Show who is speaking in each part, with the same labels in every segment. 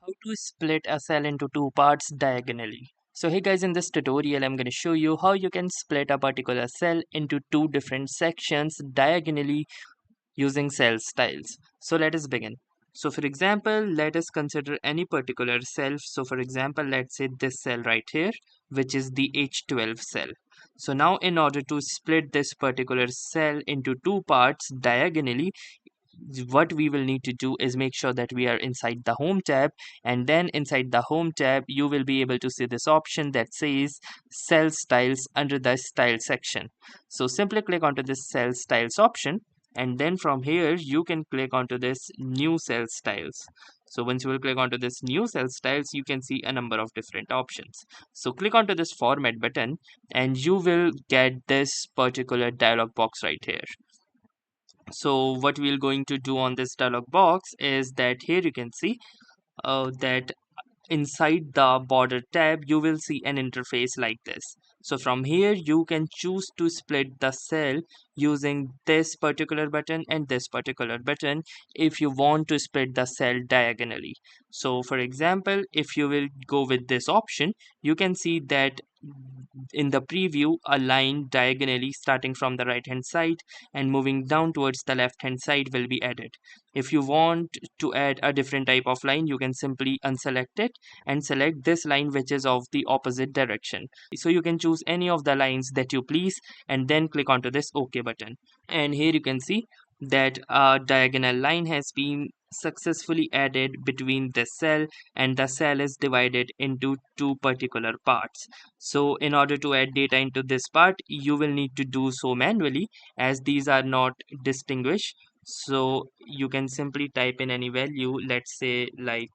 Speaker 1: How to split a cell into two parts diagonally. So hey guys, in this tutorial I'm going to show you how you can split a particular cell into two different sections diagonally using cell styles. So let us begin. So for example, let us consider any particular cell. So for example, let's say this cell right here, which is the H12 cell. So now in order to split this particular cell into two parts diagonally, what we will need to do is make sure that we are inside the home tab, and then inside the home tab you will be able to see this option that says cell styles under the style section. So simply click onto this cell styles option, and then from here you can click onto this new cell styles. So once you will click onto this new cell styles, you can see a number of different options. So click onto this format button and you will get this particular dialog box right here. So what we're going to do on this dialog box is that here you can see that inside the border tab you will see an interface like this. So from here you can choose to split the cell using this particular button and this particular button if you want to split the cell diagonally. So for example, if you will go with this option, you can see that in the preview a line diagonally starting from the right hand side and moving down towards the left hand side will be added. If you want to add a different type of line, you can simply unselect it and select this line which is of the opposite direction. So you can choose any of the lines that you please and then click onto this OK button. And here you can see that a diagonal line has been successfully added between the cell, and the cell is divided into two particular parts. So in order to add data into this part, you will need to do so manually as these are not distinguished. So you can simply type in any value, let's say like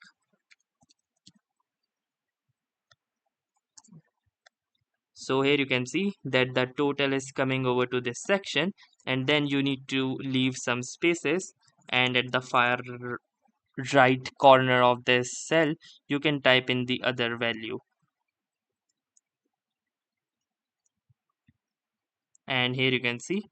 Speaker 1: so. Here you can see that the total is coming over to this section, and then you need to leave some spaces, and at the far right corner of this cell you can type in the other value. And here you can see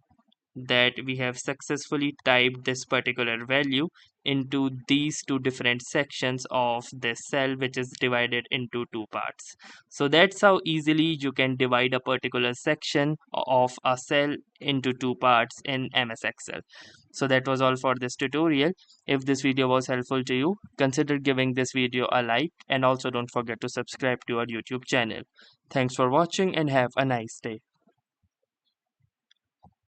Speaker 1: that we have successfully typed this particular value into these two different sections of this cell, which is divided into two parts. So that's how easily you can divide a particular section of a cell into two parts in MS Excel. So that was all for this tutorial. If this video was helpful to you, consider giving this video a like, and also don't forget to subscribe to our YouTube channel. Thanks for watching and have a nice day.